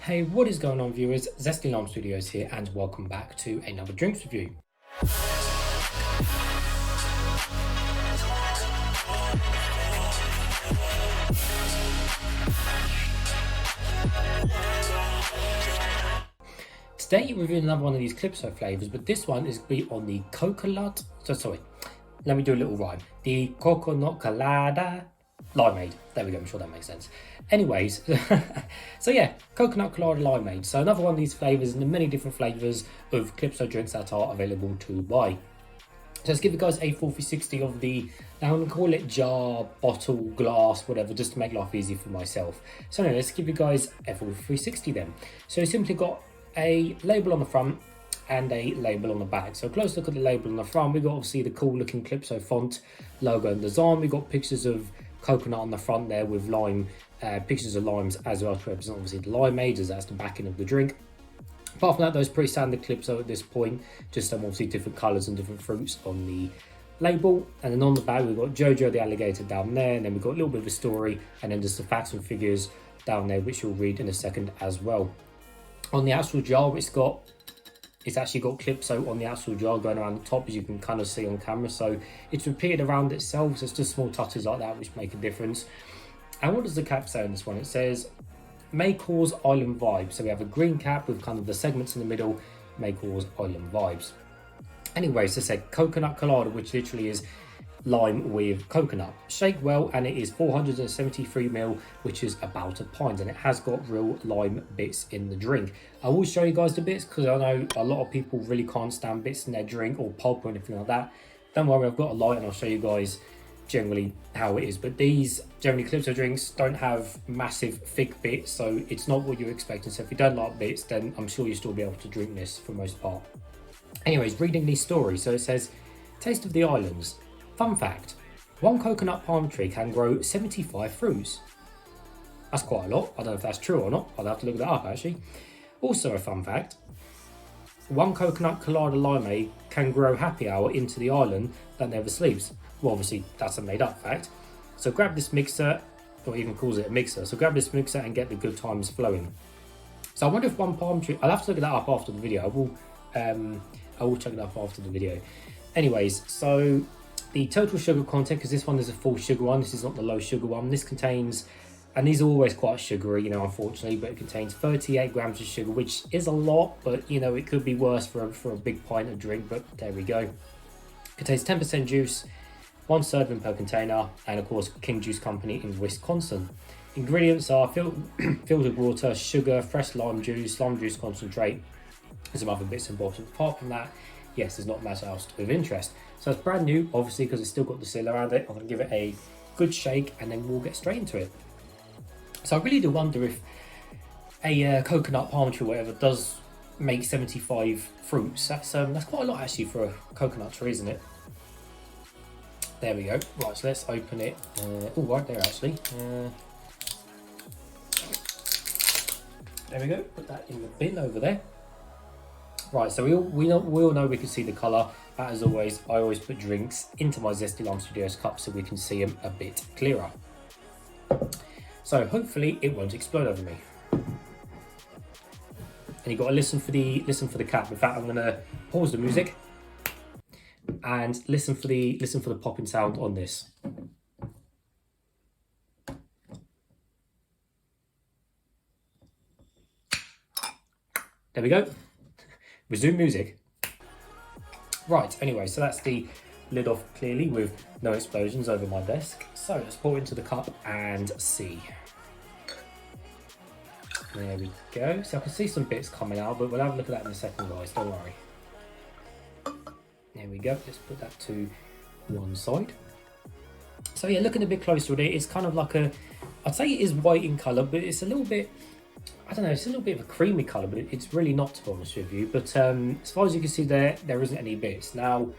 Hey, what is going on, viewers? Zesty Lime Studios here, and welcome back to another drinks review. Today we're reviewing another one of these Calypso flavours, but this one is going to be on the coconut. Let me do a little rhyme. The coconut colada limeade. There we go, I'm sure that makes sense. Anyways, so yeah, coconut colada limeade. So another one of these flavours and the many different flavours of Calypso drinks that are available to buy. So let's give you guys a full 360 of the, now I'm going to call it jar, bottle, glass, whatever, just to make life easy for myself. So anyway, let's give you guys a full 360 then. So we simply got a label on the front and a label on the back. So a close look at the label on the front, we got obviously the cool looking Calypso font, logo and design. We got pictures of coconut on the front there with lime, pictures of limes as well to represent obviously the limeade, as that's the backing of the drink. Apart from that, those pretty standard Calypso at this point, just some obviously different colours and different fruits on the label. And then on the back we've got Jojo the alligator down there, and then we've got a little bit of a story, and then just the facts and figures down there, which you'll read in a second as well. On the actual jar, it's actually got Calypso on the actual jar going around the top, as you can kind of see on camera. So it's repeated around itself, so it's just small touches like that which make a difference. And what does the cap say on this one? It says, may cause island vibes. So we have a green cap with kind of the segments in the middle, may cause island vibes. Anyways, so it said coconut colada, which literally is lime with coconut. Shake well, and it is 473 ml, which is about a pint, and it has got real lime bits in the drink. I will show you guys the bits because I know a lot of people really can't stand bits in their drink or pulp or anything like that. Don't worry, I've got a light and I'll show you guys generally how it is, but these generally Calypso drinks don't have massive thick bits, so it's not what you're expecting. So if you don't like bits, then I'm sure you'll still be able to drink this for the most part. Anyways, reading these stories, so it says, taste of the islands. Fun fact, one coconut palm tree can grow 75 fruits. That's quite a lot. I don't know if that's true or not. I'll have to look that up actually. Also a fun fact, one coconut colada limeade can grow happy hour into the island that never sleeps. Well, obviously that's a made up fact. So grab this mixer, or even calls it a mixer. So grab this mixer and get the good times flowing. So I wonder if one palm tree, I'll have to look that up after the video. I will check it up after the video. Anyways, so the total sugar content, because this one is a full sugar one, this is not the low sugar one. This contains, and these are always quite sugary, you know, unfortunately, but it contains 38 grams of sugar, which is a lot, but you know, it could be worse for a big pint of drink, but there we go. Contains 10% juice, 1 serving per container, and of course, King Juice Company in Wisconsin. Ingredients are filtered water, sugar, fresh lime juice concentrate, and some other bits and bobs. Apart from that, yes, there's not much else of interest. So it's brand new, obviously, because it's still got the seal around it. I'm going to give it a good shake, and then we'll get straight into it. So I really do wonder if a coconut palm tree or whatever does make 75 fruits. That's quite a lot actually for a coconut tree, isn't it? There we go. Right, so let's open it. Oh, right there actually. There we go. Put that in the bin over there. Right, so we all know we can see the colour. As always, I always put drinks into my Zesty Lime Studios cup so we can see them a bit clearer. So hopefully it won't explode over me. And you've got to listen for the cap. In fact, I'm gonna pause the music and listen for the popping sound on this. There we go. Resume music. Right, anyway, so that's the lid off clearly with no explosions over my desk. So let's pour it into the cup and see. There we go. So I can see some bits coming out, but we'll have a look at that in a second, guys, don't worry. There we go, let's put that to one side. So yeah, looking a bit closer at it, it's kind of like I'd say it is white in colour, but it's a little bit, I don't know, it's a little bit of a creamy colour, but it's really not, to be honest with you. But as far as you can see there isn't any bits. Now,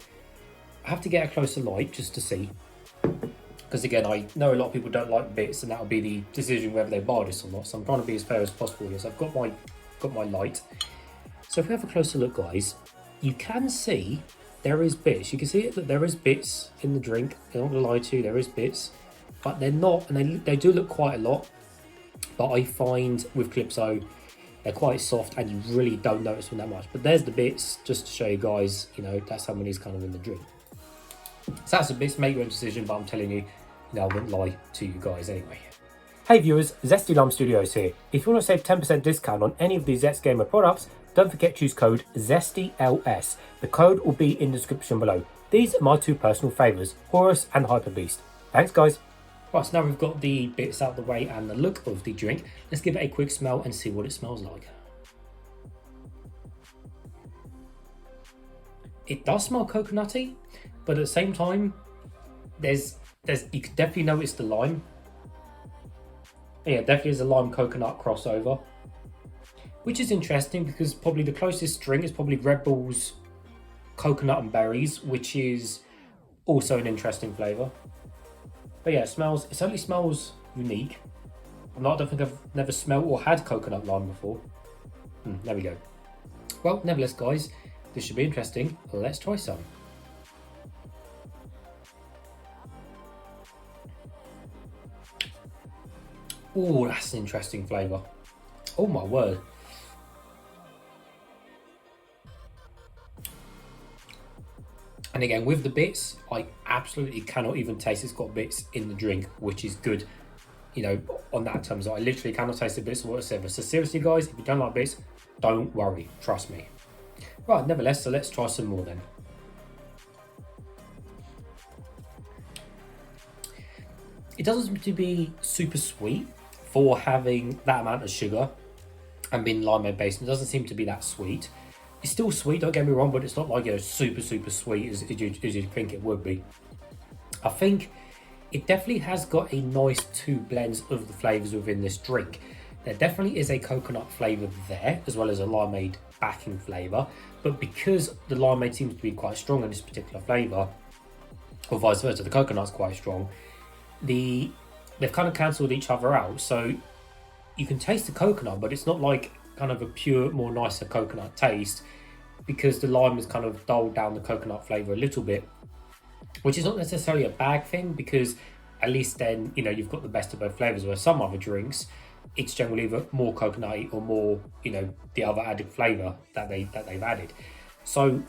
I have to get a closer light just to see. Because again, I know a lot of people don't like bits, and that'll be the decision whether they buy this or not. So I'm trying to be as fair as possible here. So I've got my light. So if we have a closer look, guys, you can see there is bits. You can see that there is bits in the drink. I'm not going to lie to you, there is bits. But they're not, and they do look quite a lot. But I find with Calypso, They're quite soft and you really don't notice them that much. But there's the bits, just to show you guys, you know, that's how many is kind of in the drink. So that's the bits, make your own decision, but I'm telling you, I wouldn't lie to you guys anyway. Hey viewers, Zesty Lime Studios here. If you want to save 10% discount on any of these Zest Gamer products, don't forget to use code ZESTYLS. The code will be in the description below. These are my two personal favourites, Horus and Hyper Beast. Thanks guys. Right, so now we've got the bits out of the way and the look of the drink. Let's give it a quick smell and see what it smells like. It does smell coconutty, but at the same time, you can definitely notice the lime. Yeah, definitely is a lime coconut crossover, which is interesting because probably the closest drink is probably Red Bull's coconut and berries, which is also an interesting flavour. But yeah, it certainly smells unique. I don't think I've never smelled or had coconut lime before. There we go. Well, nevertheless guys, this should be interesting. Let's try some. Oh, that's an interesting flavour. Oh my word. And again, with the bits, I absolutely cannot even taste it's got bits in the drink, which is good, you know, on that terms. I literally cannot taste the bits whatsoever. So seriously guys, if you don't like bits, don't worry, trust me. Right, nevertheless, so let's try some more then. It doesn't seem to be super sweet for having that amount of sugar and being limeade based. It doesn't seem to be that sweet. It's still sweet, don't get me wrong, but it's not like, you know, super sweet as you think it would be. I think it definitely has got a nice two blends of the flavours within this drink. There definitely is a coconut flavour there, as well as a limeade backing flavour. But because the limeade seems to be quite strong in this particular flavour, or vice versa, the coconut's quite strong, they've kind of cancelled each other out. So you can taste the coconut, but it's not like kind of a pure, more nicer coconut taste, because the lime has kind of dulled down the coconut flavour a little bit, which is not necessarily a bad thing, because at least then, you know, you've got the best of both flavours, where some other drinks, it's generally either more coconutty or more, you know, the other added flavour that they've added. So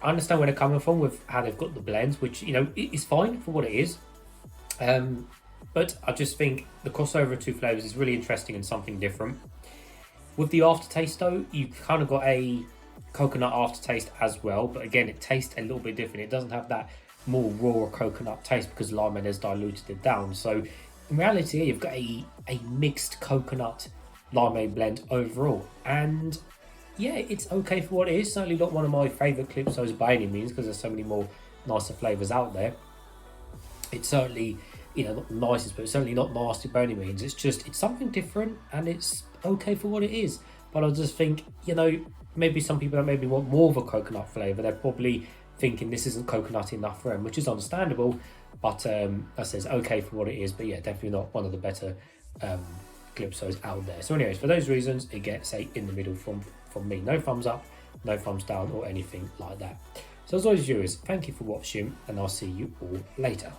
I understand where they're coming from with how they've got the blends, which, you know, is fine for what it is. But I just think the crossover of two flavours is really interesting and something different. With the aftertaste though, you've kind of got a coconut aftertaste as well, but again, it tastes a little bit different. It doesn't have that more raw coconut taste because limeade has diluted it down. So in reality, you've got a mixed coconut limeade blend overall. And yeah, it's okay for what it is. Certainly not one of my favourite Calypsos by any means, because there's so many more nicer flavours out there. It's certainly, you know, not the nicest, but it's certainly not nasty by any means. It's something different, and it's okay for what it is. But I just think, you know, maybe some people that maybe want more of a coconut flavour, they're probably thinking this isn't coconutty enough for them, which is understandable. But that says okay for what it is. But yeah, definitely not one of the better Calypsos out there. So anyways, for those reasons, it gets a in the middle from me. No thumbs up, no thumbs down, or anything like that. So as always, viewers, thank you for watching, and I'll see you all later.